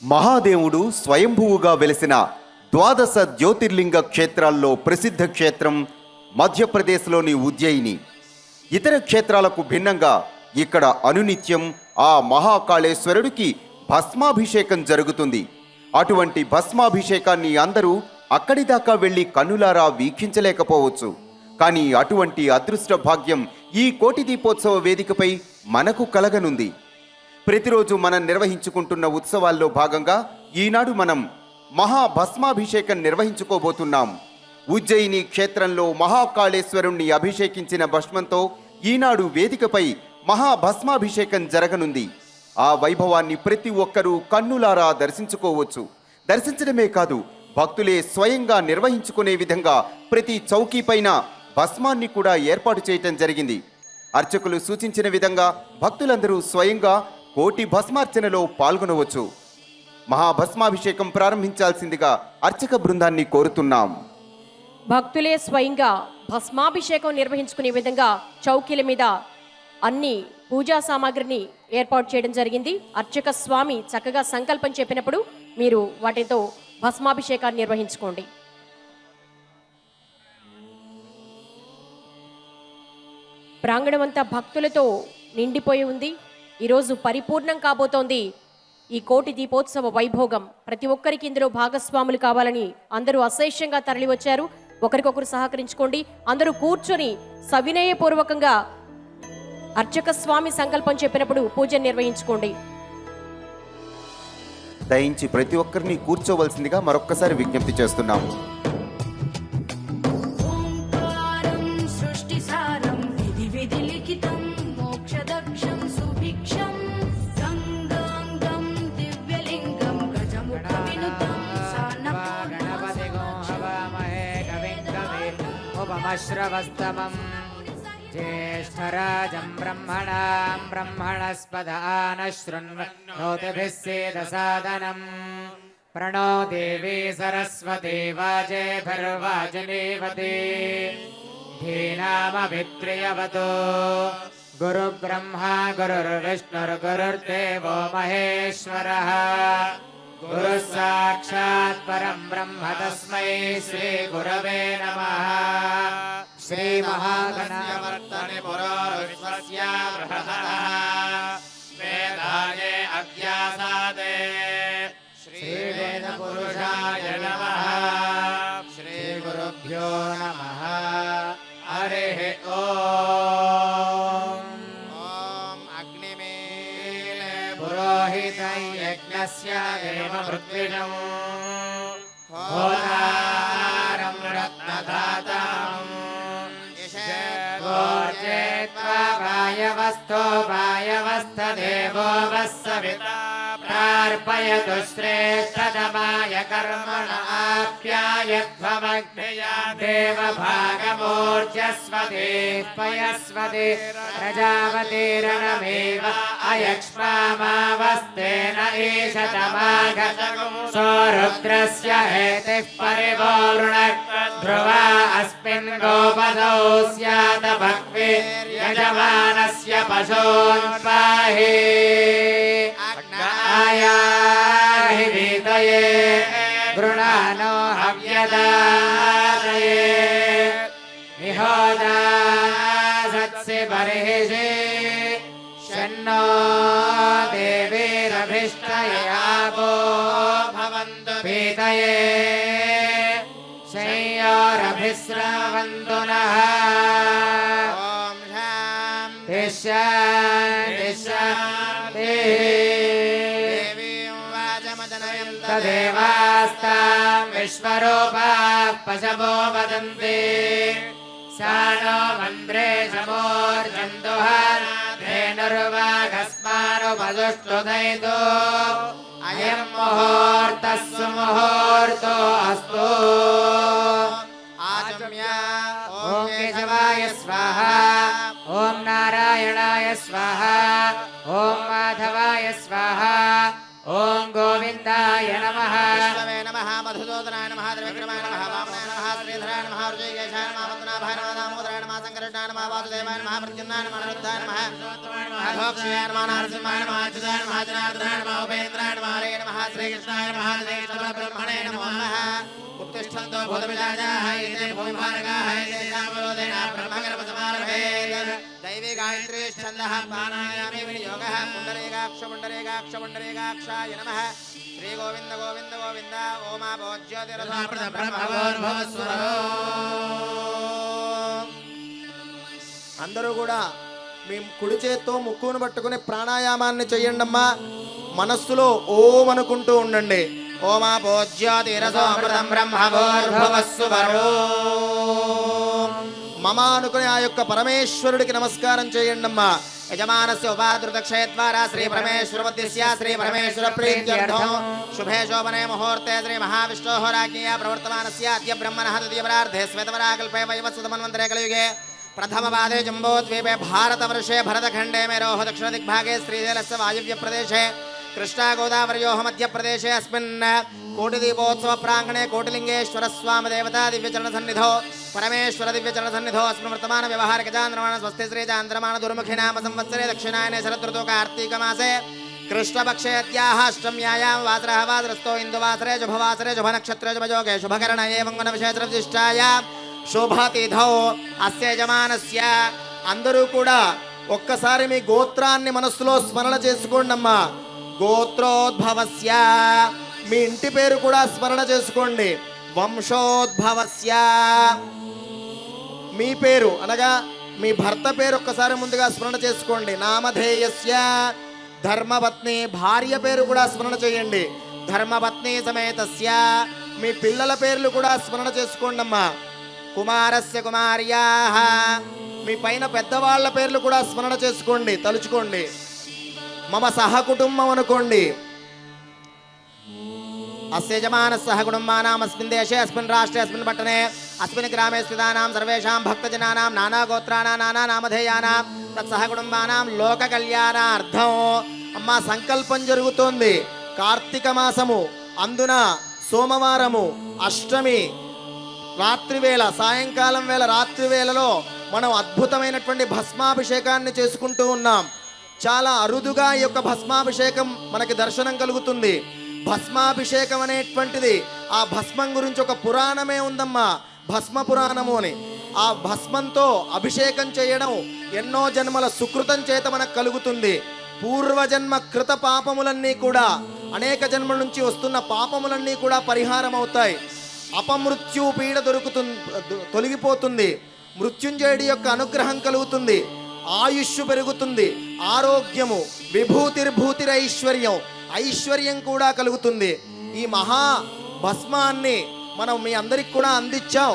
మహాదేవుడు స్వయంభువుగా వెలిసిన ద్వాదశ జ్యోతిర్లింగ క్షేత్రాల్లో ప్రసిద్ధ క్షేత్రం మధ్యప్రదేశ్లోని ఉజ్జయిని. ఇతర క్షేత్రాలకు భిన్నంగా ఇక్కడ అనునిత్యం ఆ మహాకాళేశ్వరుడికి భస్మాభిషేకం జరుగుతుంది. అటువంటి భస్మాభిషేకాన్ని అందరూ అక్కడి దాకా వెళ్ళి కన్నులారా వీక్షించలేకపోవచ్చు. కానీ అటువంటి అదృష్ట భాగ్యం ఈ కోటి దీపోత్సవ వేదికపై మనకు కలగనుంది. ప్రతిరోజు మనం నిర్వహించుకుంటున్న ఉత్సవాల్లో భాగంగా ఈనాడు మనం మహాభస్మాభిషేకం నిర్వహించుకోబోతున్నాం. ఉజ్జయిని క్షేత్రంలో మహాకాళేశ్వరుణ్ణి అభిషేకించిన భస్మంతో ఈనాడు వేదికపై మహాభస్మాభిషేకం జరగనుంది. ఆ వైభవాన్ని ప్రతి ఒక్కరూ కన్నులారా దర్శించుకోవచ్చు. దర్శించడమే కాదు, భక్తులే స్వయంగా నిర్వహించుకునే విధంగా ప్రతి చౌకీ పైన భస్మాన్ని కూడా ఏర్పాటు చేయటం జరిగింది. అర్చకులు సూచించిన విధంగా భక్తులందరూ స్వయంగా కోటి భస్మార్చనలో పాల్గొనవచ్చు. మహాభస్మాభిషేకం ప్రారంభించాల్సిందిగా అర్చక బృందాన్ని కోరుతున్నాం. భక్తులే స్వయంగా భస్మాభిషేకం నిర్వహించుకునే విధంగా చౌకీల మీద అన్ని పూజా సామాగ్రిని ఏర్పాటు చేయడం జరిగింది. అర్చక స్వామి చక్కగా సంకల్పం చెప్పినప్పుడు మీరు వాటితో భస్మాభిషేకాన్ని నిర్వహించుకోండి. ప్రాంగణమంతా భక్తులతో నిండిపోయి ఉంది. ఈరోజు పరిపూర్ణం కాబోతోంది ఈ కోటి దీపోత్సవ వైభోగం. ప్రతి ఒక్కరికి ఇందులో భాగస్వాములు కావాలని అందరూ అశేషంగా తరలి వచ్చారు. ఒకరికొకరు సహకరించుకోండి. అందరూ కూర్చొని సవినయపూర్వకంగా అర్చక స్వామి సంకల్పం చెప్పినప్పుడు పూజ నిర్వహించుకోండి. దయించి ప్రతి ఒక్కరిని కూర్చోవలసిందిగా మరొక్కసారి విజ్ఞప్తి చేస్తున్నాము. ఉపమశ్రవస్తమం జ్యేష్ఠరాజం బ్రహ్మణాం బ్రహ్మణస్పదానశృణ్వన్నోతిభిः సేదసాదనం ప్రణో దేవీ సరస్వతి వాజేభిర్వాజనేవతి ధీనామభిత్రియవతో గురుబ్రహ్మా గురుర్విష్ణుర్గురుర్దేవో మహేశ్వరः గురుః సాక్షాత్ పరం బ్రహ్మ తస్మై శ్రీ గురవే నమః. శ్రీ మహాగణావర్తనే పురోర్విశ్వస్య బృహదః వేదాయే అధ్యాసాదే శ్రీ వేద పురుషాయ నమః. శ్రీ గురుభ్యో నమః. హరిః ఓం. పురోహితం యజ్ఞస్య దేవ పృథ్విజం హోతారం రత్నదాతాం యశోర్జేత్వా వాయవస్థో వాయవస్థదేవో వస్సవితా ప్రార్పయతు శ్రేష్ఠతమాయ కర్మణ ఆప్యాయధ్వమగ్నయా దేవభాగమూర్జస్వతే పయస్వతే ప్రజావతిరణమేవ అయక్ష్మామావస్తేన ఈశతమాగతం సోరుద్రస్య హేతిః పరిపూర్ణ ధ్రువా అస్మిన్ గోపదౌ స్యాత భక్తిర్యజమానస్య పశూన్ పాహి ఆయాహి వీతయే గృణానో హవ్యదాతయే నిహోదాసత్సి బర్హిషి షన్నో దేవీరభిష్టయాపో భవంతు పీతయే శయ్యోరభిస్రవంతు నః. ఓం శాంతి శాంతి శాంతి. తదేవాస్తాం విశ్వరూపాః పశవో వదంతి సానో మంద్రే సమోర్జంతుః ధేనుర్వాఘస్మానుపదుష్టుదైతో అయం ముహూర్తః సుముహూర్తో అస్తు. ఆచమ్య ఓం కేశవాయ స్వాహ ఓం నారాయణాయ స్వాహ ఓం మాధవాయ స్వాహ ఓం గోవిందాయ నమః. విష్ణవే నమః. మధుసూదనాయ నమః. త్రివిక్రమాయ నమః. వామనాయ నమః. శ్రీధరాయ నమః. ఋషికేశాయ నమః. పద్మనాభాయ నమః. దామోదరాయ నమః. శంకర కృష్ణాయ నమః వాసుదేవాయ నమః ప్రద్యుమ్నాయ నమః అనిరుద్ధాయ నమః అధోక్షయాయ నమః నరసింహాయ నమః అచ్యుతాయ నమః జనార్దనాయ నమః ఉపేంద్రాయ నమః హరే నమః శ్రీకృష్ణాయ నమః శ్రీకృష్ణ బ్రహ్మణే నమో నమః ఉత్తిష్టంతో భూతవిజాజాః ఏతే భూమిభారగాః ఏతే నామరోధేన బ్రహ్మగర్భసమారభేత్ దైవీ గాయత్రీ ఛందః ప్రాణాయామే వినియోగః పుండరీకాక్ష నమః శ్రీ గోవింద గోవింద గోవింద ఓమా భోజ్యోతిరథ బ్రహ్మభోర్భవస్వరో. అందరూ కూడా మీ కుడి చేత్తో ముక్కును పట్టుకుని ప్రాణాయామాన్ని చెయ్యండమ్మా. మనస్సులో ఓం అనుకుంటూ ఉండండి. ఓమా భోజ్యోతిరథోమృతం బ్రహ్మభోర్భవస్వరో. మమ అనుకుని ఆ యొక్క పరమేశ్వరుడికి నమస్కారం చేయండమ్మా. యజమానస్య ఉపాధృతక్షయద్వారా శ్రీ పరమేశ్వరమధ్యస్య శ్రీ పరమేశ్వర ప్రీత్యర్థం శుభే శోభనే ముహూర్తే శ్రీ మహావిష్ణోః రాజ్ఞయా ప్రవర్తమానస్య అద్య బ్రహ్మణః ద్వితీయపరార్ధే శ్వేతవరాకల్పే వైవస్వతమన్వంతరే కలియుగే प्रथमपादे जम्बोद्वीपे भारतवर्षे भरतखण्डे मेरोः दक्षिणदिग्भागे श्रीशैलस्य वायव्यप्रदेशे कृष्णागोदावरयोः मध्यप्रदेशे अस्मिन् कोटिदीपोत्सवप्राङ्गणे कोटिलिङ्गेश्वरस्वामिदेवता दिव्यचरणसन्निधौ परमेश्वर दिव्यचरणसन्निधौ अस्मिन् वर्तमानव्यवहारिकचान्द्रमाण स्वस्ति श्रीचान्द्रमाण दुर्मुखिनाम संवत्सरे दक्षिणायने शरदृतौ कार्तीकमासे कृष्णपक्षे अद्याः अष्टम्यायां वासरः वासरस्थो इन्दुवासरे शुभवासरे शुभनक्षत्रे शुभयोगे शुभकरण एवं गुणविशेषविशिष्टाय శోభాతిథౌ అస్య యజమానస్య. అందరూ కూడా ఒక్కసారి మీ గోత్రాన్ని మనస్సులో స్మరణ చేసుకోండి అమ్మా. గోత్రోద్భవస్య మీ ఇంటి పేరు కూడా స్మరణ చేసుకోండి. వంశోద్భవస్య మీ పేరు అనగా మీ భర్త పేరు ఒక్కసారి ముందుగా స్మరణ చేసుకోండి. నామధేయస్య ధర్మపత్ని భార్య పేరు కూడా స్మరణ చేయండి. ధర్మపత్ని సమేతస్య మీ పిల్లల పేర్లు కూడా స్మరణ చేసుకోండి అమ్మా. కుమారస్య కుమార్యాః మీ పైన పెద్దవాళ్ల పేర్లు కూడా స్మరణ చేసుకోండి, తలుచుకోండి. మమ సహకుటుంబం అనుకోండి. అస్య యజమానస్య సహకుటుంబానాం అస్మిన్ దేశే అస్మిన్ రాష్ట్రే అస్మిన్ పట్టణే అస్మిన్ గ్రామే స్థితానాం సర్వేషాం భక్తజనానాం నానా గోత్రాణాం నానా నామధేయానాం తత్సహకుటుంబానాం లోక కళ్యాణార్థం. అమ్మా సంకల్పం జరుగుతోంది. కార్తీక మాసము అందున సోమవారము అష్టమి రాత్రివేళ సాయంకాలం వేళ రాత్రివేళలో మనం అద్భుతమైనటువంటి భస్మాభిషేకాన్ని చేసుకుంటూ ఉన్నాం. చాలా అరుదుగా ఈ యొక్క భస్మాభిషేకం మనకి దర్శనం కలుగుతుంది. భస్మాభిషేకం అనేటువంటిది ఆ భస్మం గురించి ఒక పురాణమే ఉందమ్మా, భస్మ పురాణము అని. ఆ భస్మంతో అభిషేకం చేయడం ఎన్నో జన్మల సుకృతం చేత మనకు కలుగుతుంది. పూర్వజన్మ కృత పాపములన్నీ కూడా అనేక జన్మల నుంచి వస్తున్న పాపములన్నీ కూడా పరిహారం అవుతాయి. అపమృత్యు పీడ తొలగిపోతుంది. మృత్యుంజయుడి యొక్క అనుగ్రహం కలుగుతుంది. ఆయుష్ పెరుగుతుంది. ఆరోగ్యము విభూతిర్భూతిరైశ్వర్యం ఐశ్వర్యం కూడా కలుగుతుంది. ఈ మహా భస్మాన్ని మనం మీ అందరికి కూడా అందించాం.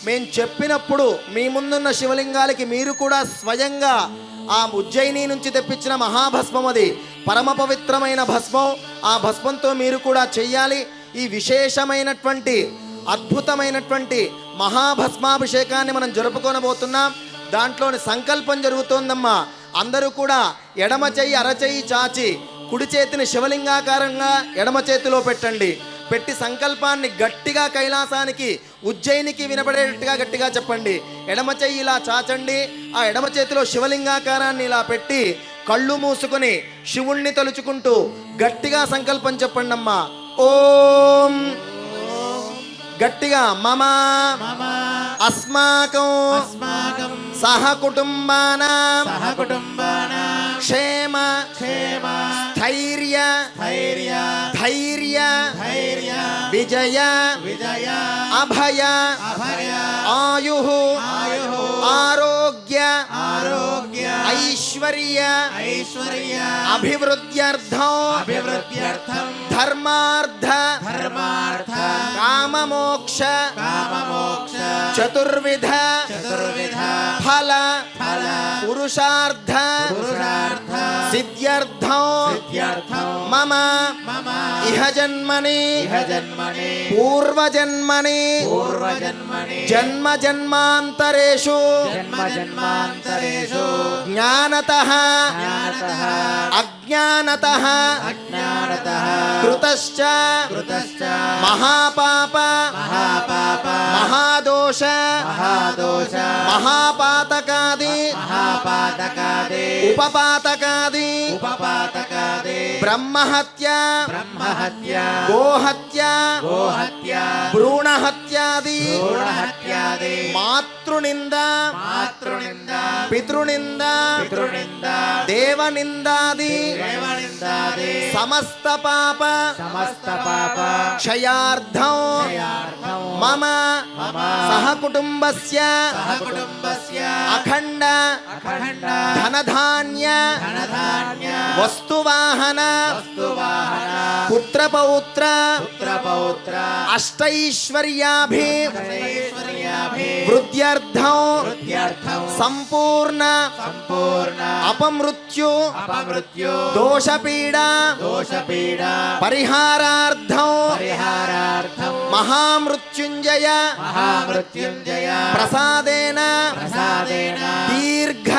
మేము చెప్పినప్పుడు మీ ముందున్న శివలింగాలకి మీరు కూడా స్వయంగా ఆ ఉజ్జయిని నుంచి తెప్పించిన మహాభస్మం, అది పరమ పవిత్రమైన భస్మం. ఆ భస్మంతో మీరు కూడా చెయ్యాలి. ఈ విశేషమైనటువంటి అద్భుతమైనటువంటి మహాభస్మాభిషేకాన్ని మనం జరుపుకొనబోతున్నాం. దాంట్లోని సంకల్పం జరుగుతోందమ్మా. అందరూ కూడా ఎడమ చెయ్యి అరచెయ్యి చాచి కుడి చేతిని శివలింగాకారంగా ఎడమ చేతిలో పెట్టండి. పెట్టి సంకల్పాన్ని గట్టిగా కైలాసానికి ఉజ్జయినికి వినపడేటట్టుగా గట్టిగా చెప్పండి. ఎడమ చెయ్యి ఇలా చాచండి. ఆ ఎడమ చేతిలో శివలింగాకారాన్ని ఇలా పెట్టి కళ్ళు మూసుకొని శివుణ్ణి తలుచుకుంటూ గట్టిగా సంకల్పం చెప్పండి అమ్మా. ఓం గట్టిగా మమ అస్మాకం సహకుటుంబానాం క్షేమ స్థైర్య ధైర్య విజయ అభయ ఆయు ఆరోగ్య ఐశ్వర్య అభివృద్ధ్యర్థం ధర్మార్థ కామమోక్ష చతుర్విధ ఫల పురుషార్థ సిద్ధ్యర్థం మమ ఇహ జన్మని పూర్వజన్మని జన్మ జన్మాంతరేషు జ్ఞానతః అజ్ఞానతః అజ్ఞానతః కృతశ్చ మహాపాప మహాదోష మహాపాతకాది ఉపపాతకాది బ్రహ్మహత్య గోహత్య భ్రూణహత్యాది మాతృనింద పితృనింద దేవనిందాది సమస్త పాప క్షయార్థం మమ సహకుటుంబస్య అఖండ ధనధాన్య వస్తువాహన పుత్రపౌత్ర అష్టైశ్వర్యాభి వృద్ధ్యర్థం సంపూర్ణ అపమృత్యు దోషపీడ పరిహారార్థం మహామృత్యుంజయ ప్రసాదేన దీర్ఘ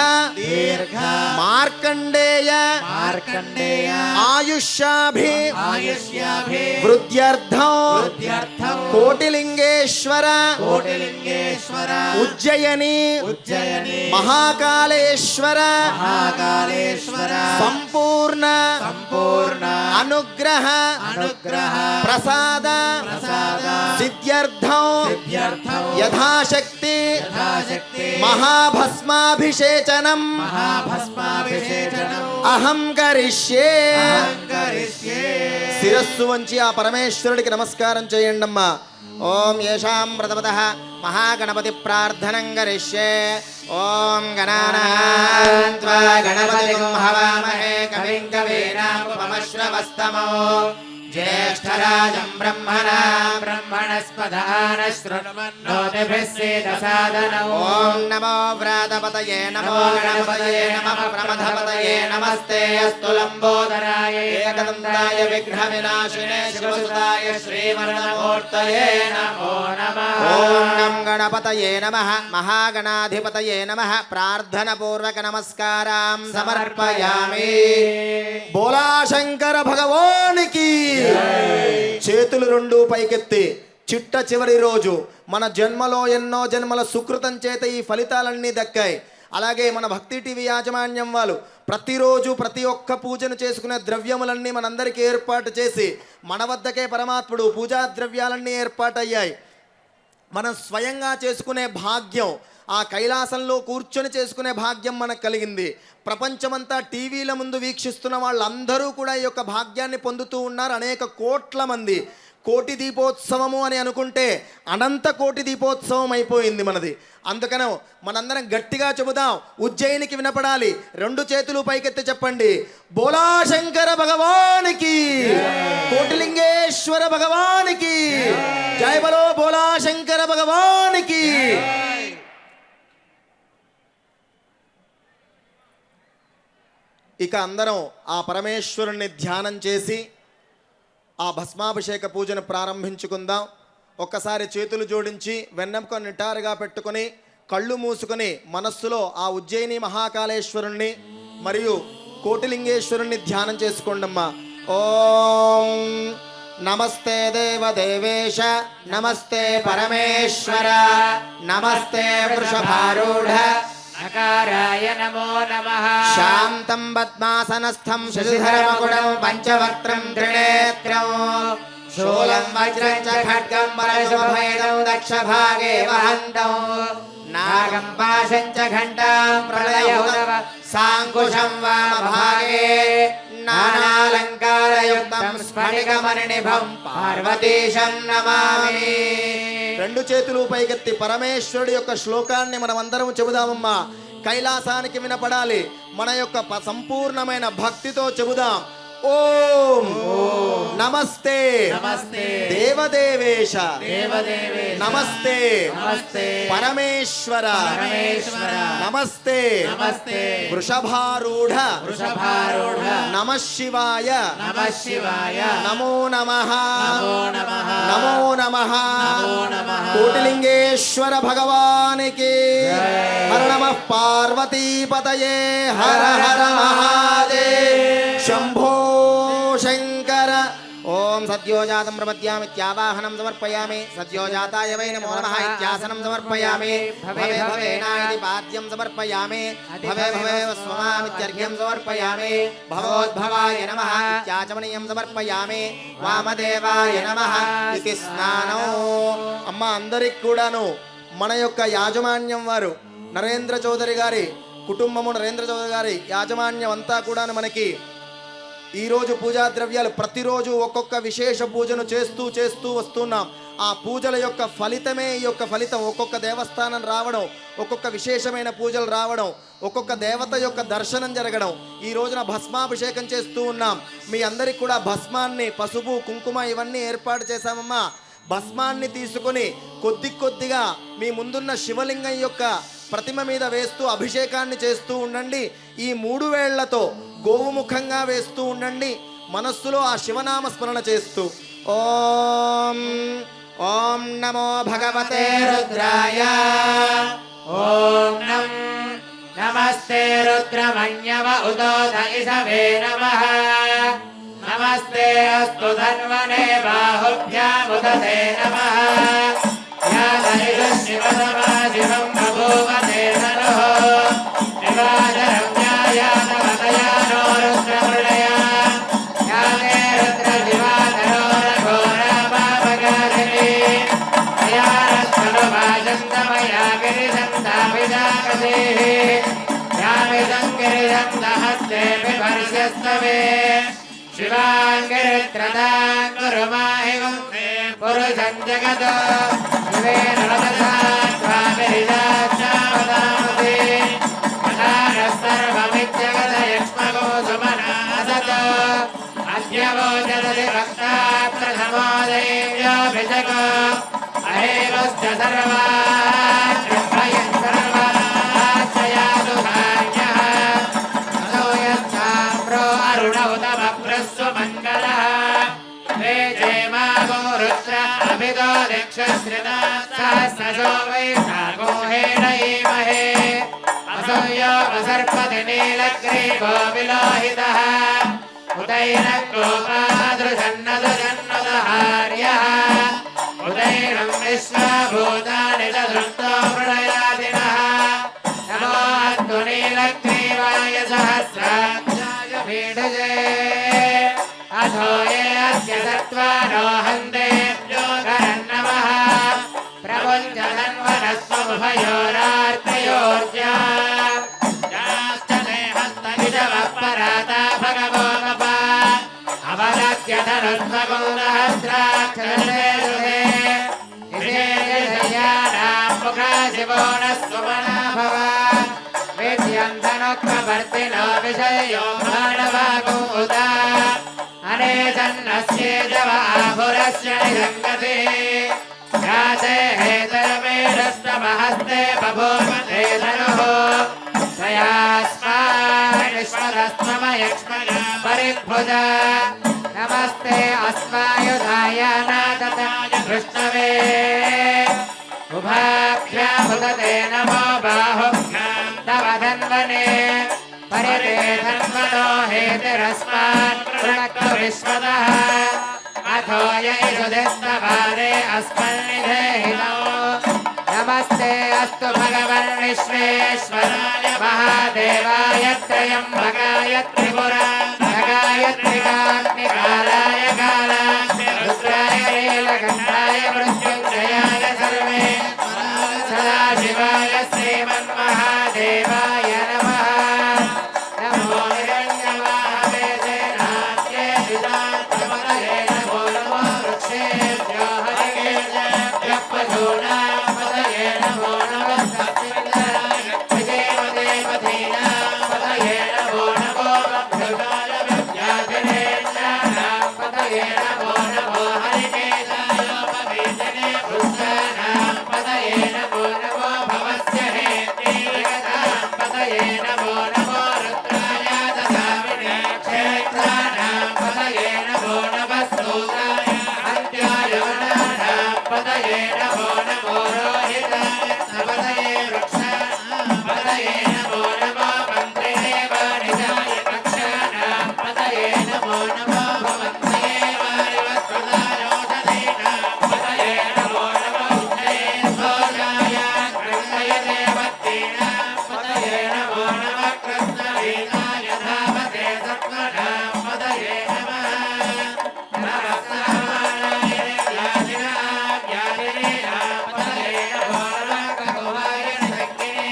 మార్కండేయ ఆయుష్యాభి వృద్ధ్యర్థం కోటిలింగేశ్వర ఉజ్జయిని మహాకాళేశ్వర సంపూర్ణ అనుగ్రహ ప్రసాద సిద్ధ్యర్థం యథాశక్తి మహాభస్మాభిషేచనం అహం కరిష్యే. శిరస్సు వంచి ఆ పరమేశ్వరుడికి నమస్కారం చేయండి అమ్మా. ఓం యేషాం ప్రథమతః మహాగణపతి ప్రార్థనం కరిష్యే. ఓం గణానాం త్వా గణపతిం హవామహే కవిం కవీనాముపమశ్రవస్తమో జ్యేష్ఠరాజం బ్రహ్మణస్పదాన శృణ్వన్నోతిభిస్సేదసాదనో. ఓం నమో వ్రాతపతయే నమో గణపతయే నమః ప్రమథపతయే నమస్తే అస్తు లంబోదరాయ ఏకదంతాయ విఘ్నవినాశినే శివసుతాయ శ్రీవరదమూర్తయే నమో నమః. ఓం నం గణపతయే నమః మహాగణాధిపతయే నమః. ప్రార్థన పూర్వక నమస్కారం సమర్పయామి. బోలా శంకర భగవానికి. చేతులు రెండు పైకెత్తి చిట్ట చివరి రోజు మన జన్మలో ఎన్నో జన్మల సుకృతం చేత ఈ ఫలితాలన్నీ దక్కాయి. అలాగే మన భక్తి టీవీ యాజమాన్యం వాళ్ళు ప్రతిరోజు ప్రతి ఒక్క పూజను చేసుకునే ద్రవ్యములన్నీ మనందరికీ ఏర్పాటు చేసి మన వద్దకే పరమాత్ముడు పూజా ద్రవ్యాలన్నీ ఏర్పాటయ్యాయి. మనం స్వయంగా చేసుకునే భాగ్యం, ఆ కైలాసంలో కూర్చొని చేసుకునే భాగ్యం మనకు కలిగింది. ప్రపంచమంతా టీవీల ముందు వీక్షిస్తున్న వాళ్ళందరూ కూడా ఈ యొక్క భాగ్యాన్ని పొందుతూ ఉన్నారు. అనేక కోట్ల మంది. కోటి దీపోత్సవము అని అనుకుంటే అనంత కోటి దీపోత్సవం అయిపోయింది మనది. అందుకనే మనందరం గట్టిగా చెబుదాం, ఉజ్జయినికి వినపడాలి. రెండు చేతులు పైకెత్తి చెప్పండి, బోలా శంకర భగవానికి, కోటిలింగేశ్వర భగవానికి జై బలో, బోలా శంకర భగవానికి. ఇక అందరం ఆ పరమేశ్వరుణ్ణి ధ్యానం చేసి ఆ భస్మాభిషేక పూజను ప్రారంభించుకుందాం. ఒక్కసారి చేతులు జోడించి వెన్నెముక నిటారుగా పెట్టుకొని కళ్ళు మూసుకొని మనస్సులో ఆ ఉజ్జయిని మహాకాళేశ్వరుణ్ణి మరియు కోటిలింగేశ్వరుణ్ణి ధ్యానం చేసుకోండమ్మా. ఓం నమస్తే దేవదేవేశ, నమస్తే పరమేశ్వర, నమస్తే వృషభారూఢ నకారాయ నమో నమః. శాంతం పద్మాసనస్థం శశిధరమకుడం పంచవక్త్రం త్రినేత్రం శూలం వజ్రం చ ఖడ్గం పరశుభేదం దక్షభాగే వహంతం నాగం పాశం చ ఘంటాం ప్రళయహుతవ సాంకుశం వామభాగే నానాలంకారయుక్తం స్ఫటికమణినిభం పార్వతీశం నమామి. రెండు చేతులు పైకెత్తి పరమేశ్వరుడి యొక్క శ్లోకాన్ని మనం అందరం చెబుదామమ్మా. కైలాసానికి వినపడాలి. మన యొక్క సంపూర్ణమైన భక్తితో చెబుదాం. ఓం నమస్తే నమస్తే దేవదేవేశ దేవదేవేశ నమస్తే నమస్తే పరమేశ్వర పరమేశ్వర నమస్తే నమస్తే వృషభారూఢ వృషభారూఢ నమ శివాయ నమః శివాయ నమో నమః నమో నమః నమో నమః నమో నమః కోటిలింగేశ్వర భగవానికి హర నమః పార్వతీపతయే హర హర మహాదేవ్ శంభో శంకర ఓం సద్యోజాతం ప్రపద్యామిత్యావాహనం సమర్పయామి సద్యోజాతాయ వై నమో నమః ఇత్యాసనం సమర్పయామి భవే భవేనాయతి పాద్యం సమర్పయామి భవే భవే స్వమామిత్యర్ఘ్యం సమర్పయామి భవోద్భవాయ నమః ఇత్యాచమనీయం సమర్పయామి వామదేవాయ నమః ఇది స్నానం. అమ్మ అందరికి కూడాను మన యొక్క యాజమాన్యం వారు నరేంద్ర చౌదరి గారి కుటుంబము నరేంద్ర చౌదరి గారి యాజమాన్యం అంతా కూడాను మనకి ఈరోజు పూజా ద్రవ్యాలు ప్రతిరోజు ఒక్కొక్క విశేష పూజను చేస్తూ వస్తున్నాం. ఆ పూజల యొక్క ఫలితమే ఈ యొక్క ఫలితం. ఒక్కొక్క దేవస్థానం రావడం, ఒక్కొక్క విశేషమైన పూజలు రావడం, ఒక్కొక్క దేవత యొక్క దర్శనం జరగడం. ఈ రోజున భస్మాభిషేకం చేస్తూ ఉన్నాం. మీ అందరికి కూడా భస్మాన్ని, పసుపు, కుంకుమ ఇవన్నీ ఏర్పాటు చేశామమ్మా. భస్మాన్ని తీసుకొని కొద్దిగా మీ ముందున్న శివలింగం యొక్క ప్రతిమ మీద వేస్తూ అభిషేకాన్ని చేస్తూ ఉండండి. ఈ 3 వేళ్లతో గోవుముఖంగా వేస్తూ ఉండండి. మనస్సులో ఆ శివనామ స్మరణ చేస్తూ ఓం ఓం నమో భగవతే రుద్రాయ ఓం నమస్తే రుద్రమన్యవ ఉదోధ ఇషవే నమః నమస్తే అస్తు ధన్వనే బాహుభ్యాముదతే నమః యాదైషు శివసమాశివం బభూవతే నరుః నివాజరం న్యాయానవతయానో రుద్రమృళయా యాదే రుద్రశివాధరో రఘోరాపాపగారిణి అయారస్తనుభాజంతమయా గిరిజంతాభిజాకసేః యామిదం గిరిజంతహస్తే బిభర్ష్యస్తవే శివాంగిరిత్రదాం గురుమాహివం పురుషం జగతో శివేన వదసా స్వామిరిజాక్షావదామసి సర్వమిత్యగతయక్ష్మగో సుమనాసత అద్యవోచదసి భక్తా ప్రథమో దైవ్యోభిషకో అహేవశ్చ సర్వాన్ బ్రహ్మయన్ సర్వాశ్చయాదు ధాన్యః అసోయస్థామ్రో అరుణౌతమప్రస్వమంగళః వేజేమాగో రుద్ర అభిదో దక్షశ్రితా సహస్రశో వైశాఖో హేణయీమహే అసోయో వసర్పతి నీలగ్రీవో విలోహితః ఉదైనం గోపాదృశన్నదుజన్నుదహార్యః ఉదైనం విశ్వభూతాని దృష్టో ప్రళయాదినః నమో అస్తు నీలగ్రీవాయ సహస్రాక్షాయ పీఠజే అథో ఏ అస్య సత్వానో హందేభ్యో కరన్నమః ప్రపంచధన్వనస్వభయోరార్తయోర్జా యాశ్చతే హస్తగిజవః పరాతా భగవో మప అవలక్ష్య ధనుస్వగోదహస్రాక్షరే సుధే విశేషయానాం ముఖా శివో నః సుమనా భవ విద్యంధనోక్మవర్తినో విషయో మానవాగోదా అనేజన్నస్యేజవ ఆభురస్య నిజంగతే యాతే హేతరమేఢస్తమహస్తే బభూవతే ధనుః తయాస్మానిశ్వరస్త్వమయక్ష్మగా పరిభుజ నమస్తే అస్మాయుధాయ నాథతాయ కృష్ణవే ఉభాభ్యాముదతే నమో బాహుభ్యాం తవ ధన్వనే పరితే ధన్వనో హేతిరస్మాన్ ప్రణక్తు విశ్వతః అథో యైషుధిస్తవారే అస్మన్నిధేహితో నమస్తే అస్తు భగవన్ విశ్వేశ్వరాయ మహాదేవాయ త్రయంబకాయ త్రిపురాయ త్రికాగ్నికాలాయ కాలాయ రుద్రాయ నీలకంఠాయ మృత్యుంజయాయ సర్వే సదాశివాయ శ్రీమన్మహాదేవాయ నమః నమో హిరణ్యవాహవేశేనాస్యే విజాత్మపదయే నమో నమో వృక్షేభ్యో హరికేశేభ్యః పశూనాం పదయే నమో నమః సత్యవిందరాయ విజయవదేవతీనాం పదయే నమో నమో అభ్యుదాయ విద్యాధినే पतये नमो नमो रोहिताय पतये वृक्षाणां पतये नमो नमो मन्त्रिणे वाणिजाय कक्षाणां पतये नमो नमो भवन्ते वारिवत्प्रदायोषधीनां पतये नमो नमो उच्चये भोजाय कृष्णय देवतीनां पतये नमो नमः कृष्णवीराय धामते सत्त्वनां पतये नमः नमस्कारणाय व्याधिनां व्याधिनीनां पतये नमो नमः ककुवाय शक्तिने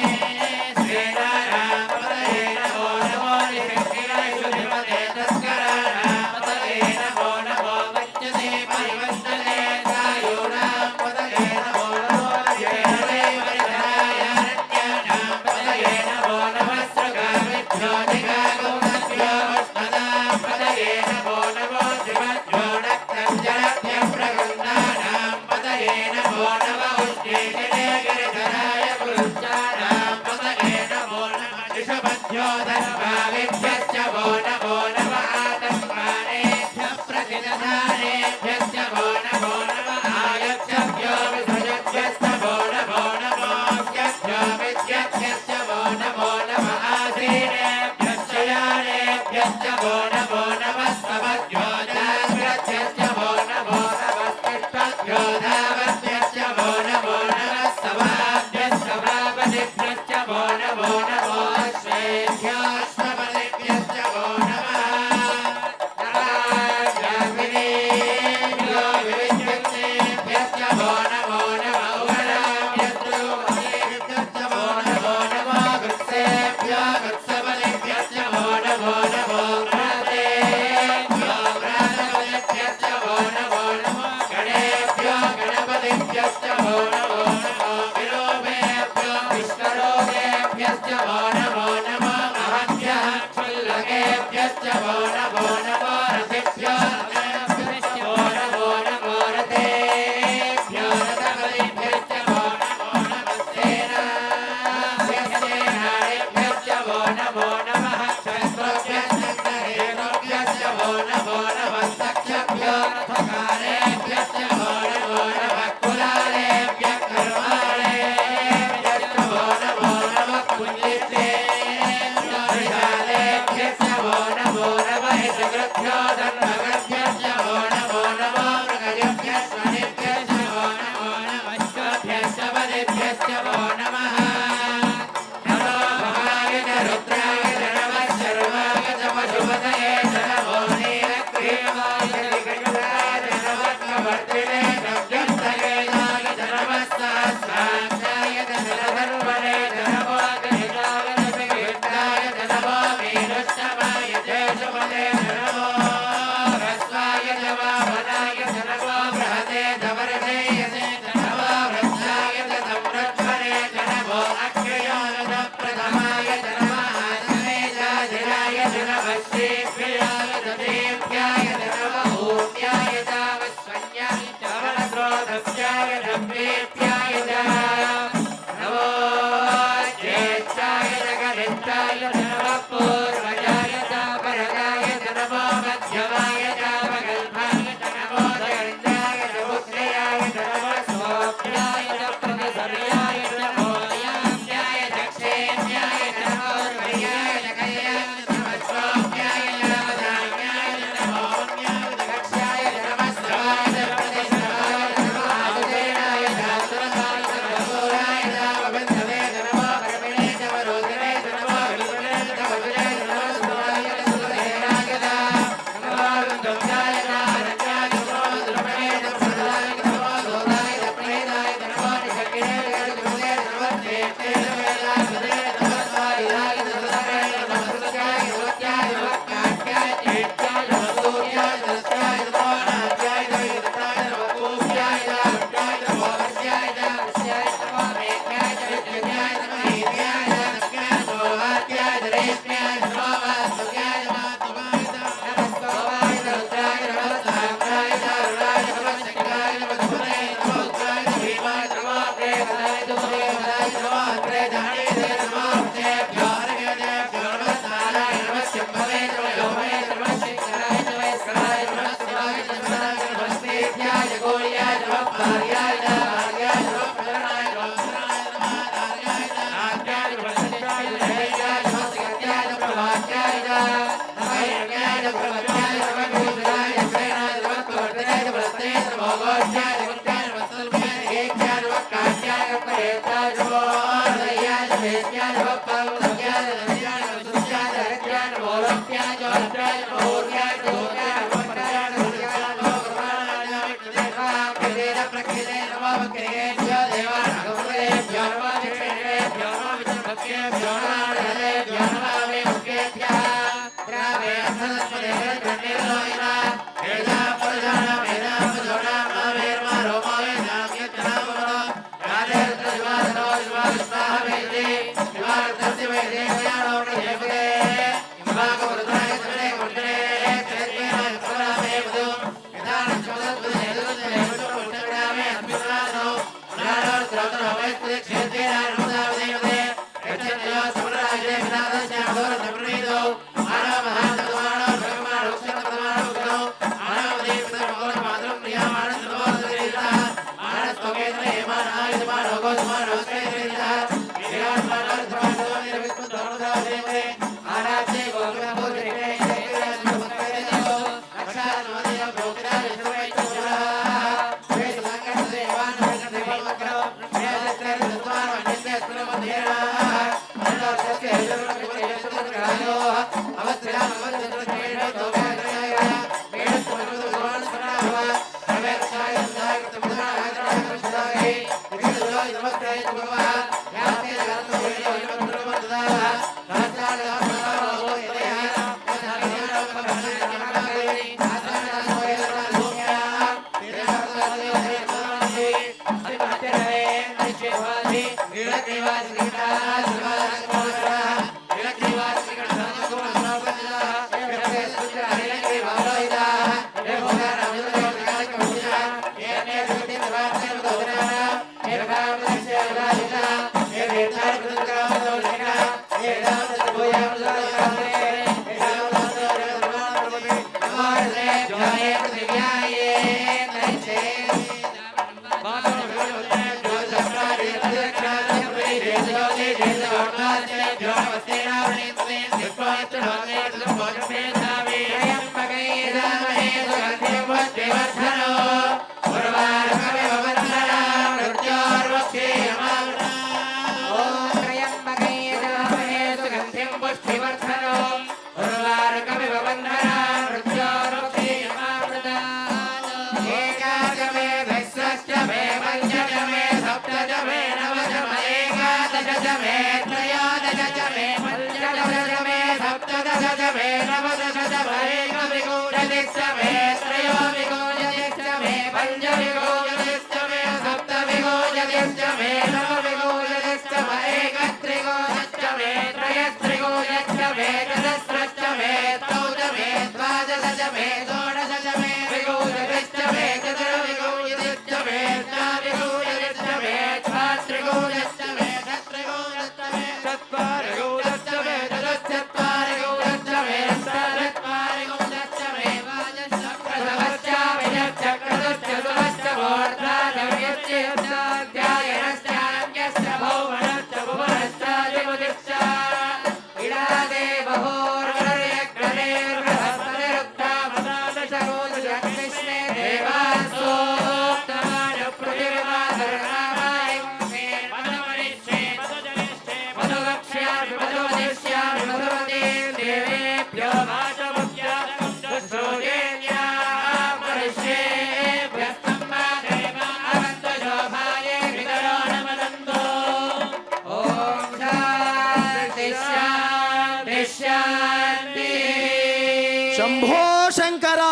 श्रीराणां पतये नमो नमो निशक्तिनाय शुद्धिमते तस्कराणां पतये नमो नमो वच्यते परिवन्दने सायूणां पतये नमो नमो जयते परिधराय रण्याणां पतये नमो नमः सृगामिभ्यो दिगागोमभ्यो वष्णदां पतये नमो नमो शिवभ्यो नक्तञ्जलभ्यः प्रगन्धानां पतये नमो नमः उष्णीजने गिरिधराय पुरुषाणां पतये नमो नमः ऋषभभ्यो धर्माविभ्यश्च वो नमो नमः आतङ्कानेभ्यः प्रतिदधानेभ्यश्च वो नमो नमः आयच्छभ्यो विसृजभ्यश्च वो नमो नमोऽभ्यभ्यो विद्यभ्यश्च वो नमो नमः आसीनेभ्यश्च यानेभ्यश्च वो नमो नमः स्तवभ्यो जाग्रभ्यश्च वो नमो नमः तिष्ठभ्यो धावभ्यश्च वो नमो नमः स्तवाभ्यश्च वापदिभ्यश्च वो नमो नमो अश्वेभ्यो अश्वपदिभ्यश्च वो नमः नराजाग्निभ्यो विविध्यन्तेभ्यश्च वो नमो नमः उगणाभ्यश्च वो नमो नमः वृक्षेभ्यो वृक्षपदिभ्यश्च वो नमो नमो व्रातेभ्यो व्रातपदिभ्यश्च वो नमो नमः गणेभ्यो गणपतिभ्यश्च वो नमो नमः विलोभेभ्यो विश्वलोभेभ्यश्च वो नमो नमः महद्भ्यः क्षुल्लकेभ्यश्च वो नमो नमः रथिभ्यो रथेभ्यश्च वो नमो नमो रथेभ्यो रथपतिभ्यश्च वो नमो नमः सेनाभ्यश्च वो नमो नमः शस्त्रेभ्यश्च हेतुभ्यश्च वो नमो नमः सख्यभ्यो रथकारेभ्यश्च वो नमो नमः कुलालेभ्यः कर्मालेभ्यश्च वो नमो नमः पुण्येभ्यो विशालेभ्यश्च वो नमो नमः हितकृभ्यो धर्मकृभ्यश्च वो नमो नमः मृगजभ्यश्च वनिभ्यश्च वो नमो नमः श्वभ्यश्च वदिभ्यश्च वो नमः नमो भवाय च रुद्राय च नमः शर्वाय च पशुपतये च नमो नीलग्रीवाय च विकटाय च नमः कवर्तिने च व्यर्थकेलाय च नमः सहस्राक्षाय च जलधर्मणे च नमो गणिताय च विघ्नाय च नमो मीनोत्तमाय च शुभदे च नमो ह्रस्वाय च वामनाय च नमो बृहते च वरदेयसे च नमो वृद्धाय च संरक्षणे च नमो अक्षयाय च प्रथमाय च नमः आसनेजाधिराय च नमः श्रीप्रियाय च देव्याय च नमः ऊर्ध्याय च वस्वन्याय च वरद्रोधस्याय च प्रीत्याय च नमो ज्येष्ठाय च कनिष्ठाय च नमः पूर्वजाय च परजाय च नमो मध्यमाय च वगल्भाय च नमो दरिद्राय च पुत्र्याय च नमः सोऽप्याय च प्रतिसर्याय च नमो याम्याय च क्षेम्याय च नमो वर्याय च कल्याय च नमः सोऽप्याय च वदाम्याय च नमो अन्याय च कक्ष्याय च नमः स्रवाय च प्रतिश्रवाय च नमः आसुदेनाय च सुरसाय च वसूराय च वबन्धवे च नमो कर्मिणे च वरोधिने च नमो विल्पने च वज्रे च नमः सुराय च सुरसेनाय च नमो वक्रेभ्यो देवानागमनेभ्यो नमः विष्णुभ्यो नमः विष्णुभक्तेभ्यो नमः हृदयेभ्यो नमः मे मुखेभ्यः द्रावे अर्थदस्पदेव गण्डिर्लोहिना वेदा पुरुषाणा वेदा पुरुषोणा महावीर्मा रोमा वेदाम यत्नामनो राधेरुद्रजिवासनो जिवाविस्ताह वेदे जिवारुद्रस्य वेदे ज्ञानो प्रदेवदे इम्बागवरुद्राय सविदे गुरुद्रे चेत्वेना प्रदामे वदु विधानं चोदत्वदे यदुद्रे वदुर्मुट्टग्रामे अस्मिन्नासो पुराणोर्द्रौतरो वैस्त्रे क्षेत्रेण नमोदावदे वदे यच्छन्यो समराजे विनादस्य अघोरसप्रणीतो मानव महातत्वाणो भगवानो क्षत्रपदमानो गुणो मानवदे पितरमोर मातरं प्रियामाणं सर्वोदरीतः मानस्तोकेतने हेमानायुधमानो गोधमानो स्वेदरीतः वीरात्मानो धर्मानो निर्विस्मृतोर्मदावदे वदे आराध्ये गोविन्दपूर्विके जयविराजमुखवेदो रक्षानवदय भोक्ता विष्णुवैष्णवः वेदसङ्गदेवान् वेददेववक्रो वेदत्रयदत्वान् वन्यते स्फुरमध्येनाः अनन्तस्य हेतुर्विपरीतसमुद्रायोः अवस्त्रियामवद्यत्रयेषु दोगाग्रयाय वेदस्वरूपभगवान् स्मराभव प्रवेक्षाय सदाकृतमुदाय विधिदो नमस्ते भगवः याते जगत्तुवेदो नमस्ते శంభో శంకర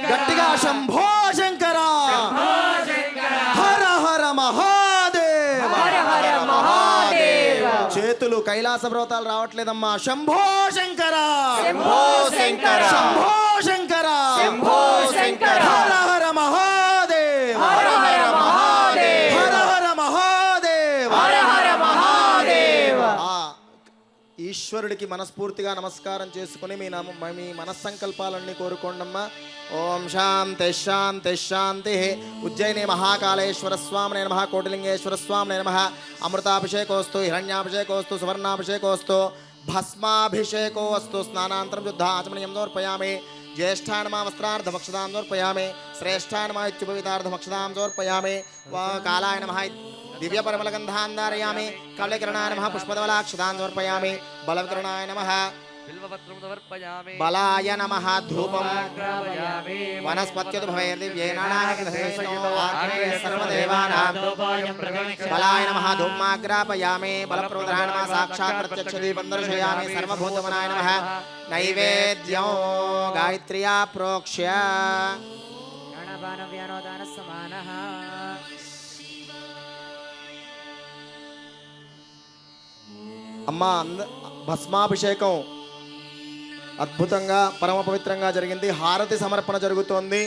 గట్టిగా శంభో శంకర హర హర మహాదేవ హర హర మహాదేవ చేతులు కైలాస పర్వతాలు రావట్లేదమ్మా శంభో శంకర శంభో శంకర శంభో శంకర శంభో శంకర హర హర మహాదేవ హర హర మహాదేవ హర హర మహాదేవ హర హర మహాదేవ ఆ ఈశ్వరుడికి మనస్ఫూర్తిగా నమస్కారం చేసుకుని మీ మనస్సంకల్పాలన్నీ కోరుకోండమ్మా. ఓం శాంతి శాంతి శాంతి. ఉజ్జయిని మహాకాళేశ్వర స్వామినే నమః, కోటిలింగేశ్వర స్వామినే నమః. అమృతాభిషేకోస్తు, హిరణ్యాభిషేకోస్తు, సువర్ణాభిషేకోస్తు, భస్మాభిషేకో అస్తు. స్నానాంతరం శుద్ధాచమనీయం సమర్పయామి. ज्येष्ठान्मा वस्त्रार्धभक्षतां समर्पयामि, श्रेष्ठान्मा इत्युपवितार्धभक्षतां समर्पयामि. कालाय नमः दिव्यपरमलगन्धान् धारयामि. कवलकिरणाय नमः पुष्पधवलाक्षतां समर्पयामि. बलविकरणाय नमः బిల్వపత్రం సమర్పయామి బలాయ నమః ధూపం గ్రాపయామి సర్వదేవానాం బలాయ నమః ధూమాగ్రాపయామి బలప్రదాయ నమః సాక్షాత్ ప్రత్యక్ష దీపం దర్శయామి సర్వభూతమనాయ నమః నైవేద్యం గాయత్ర్యా ప్రోక్ష్య అమ్మా భస్మాభిషేకం అద్భుతంగా పరమ పవిత్రంగా జరిగింది. హారతి సమర్పణ జరుగుతోంది.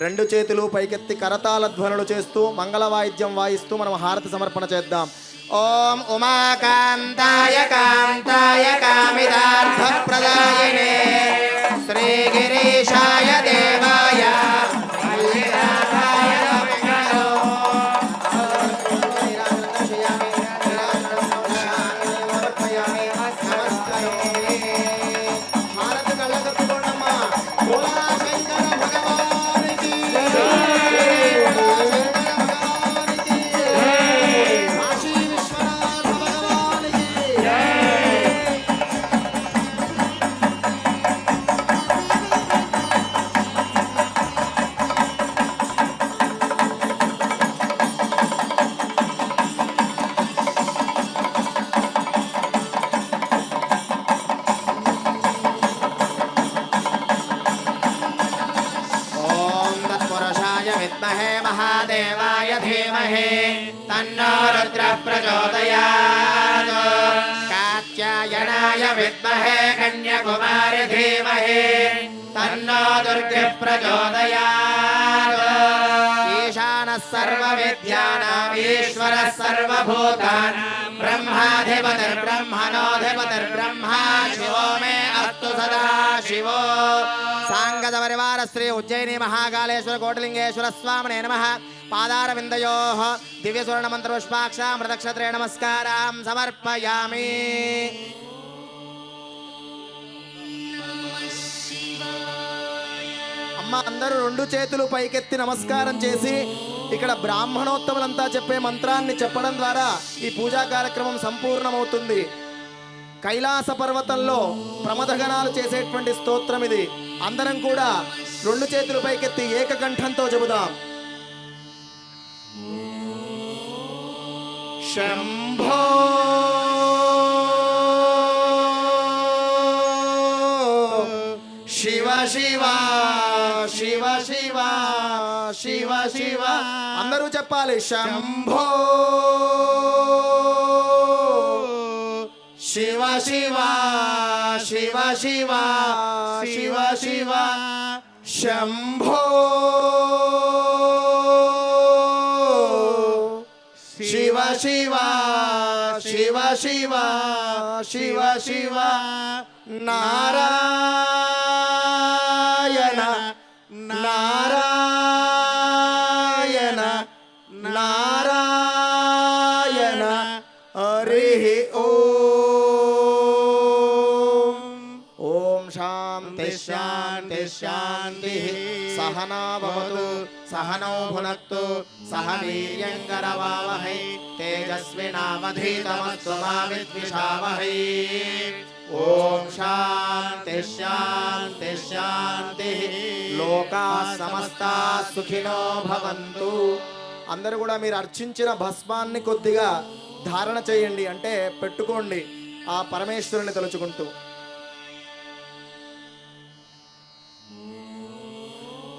రెండు చేతులు పైకెత్తి కరతాళ ధ్వనులు చేస్తూ మంగళ వాయిద్యం వాయిస్తూ మనం హారతి సమర్పణ చేద్దాం. ఓం ఉమాకాంతాయ కాంతాయ కామితార్థప్రదాయినే శ్రీగిరీశాయ దేవాయ మల్లినాథాయ మంగళో హారతి కళ్ళగట్టుకోండమ్మా. భోలా శంకర భగవానికి కాశీ విశ్వనాథ భగవానికి ఓం తత్పురుషాయ విద్మహే మహాదేవాయ ధీమహి తన్నో రుద్రః ప్రచోదయాత్ కాత్యాయనాయ విద్మహే కన్యాకుమారి ధీమహి తన్నో దుర్గః ప్రచోదయాత్ ఈశానः సర్వవిద్యానాం ఈశ్వరः సర్వభూతానాం బ్రహ్మాధిపతిర్బ్రహ్మణోధిపతిర్బ్రహ్మా శివో మే అస్తు సదా శివో సాంగద పరివార శ్రీ ఉజ్జయిని మహాకాళేశ్వర కోటిలింగేశ్వర స్వామినే నమః పాదారవిందయోః దివ్య సువర్ణ మంత్ర పుష్పాక్షాం ప్రదక్షత్రే నమస్కారాం సమర్పయామి. అమ్మ అందరూ రెండు చేతులు పైకెత్తి నమస్కారం చేసి ఇక్కడ బ్రాహ్మణోత్తములంతా చెప్పే మంత్రాన్ని చెప్పడం ద్వారా ఈ పూజా కార్యక్రమం సంపూర్ణమవుతుంది. కైలాస పర్వతంలో ప్రమథగణాలు చేసేటువంటి స్తోత్రం ఇది. అందరం కూడా రెండు చేతులు పైకెత్తి ఏకకంఠంతో చెబుదాం. శంభో శివ శివ శివ శివ శివ శివ అందరూ చెప్పాలి. శంభో శివ శివ శివ శివ శివ శివ శంభో శివ శివ శివ శివ శివ శివ నారాయణ నారాయణ నారాయణ హరి ఓం. ఓం శాంతి శాంతి శాంతి. సహనా భవతు సహనౌ భునక్తు సహ వీర్యంకరవావహై తేజస్వినావధీతమస్తు మా విద్విషావహై. ఓం శాంతి శాంతి శాంతి. లోకా సమస్తా సుఖినో భవంతు. అందరూ కూడా మీరు అర్చించిన భస్మాన్ని కొద్దిగా ధారణ చేయండి, అంటే పెట్టుకోండి ఆ పరమేశ్వరుని తలుచుకుంటూ.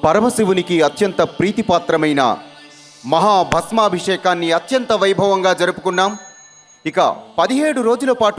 పరమశివునికి అత్యంత ప్రీతిపాత్రమైన మహాభస్మాభిషేకాన్ని అత్యంత వైభవంగా జరుపుకున్నాం. ఇక 17 రోజుల పాటు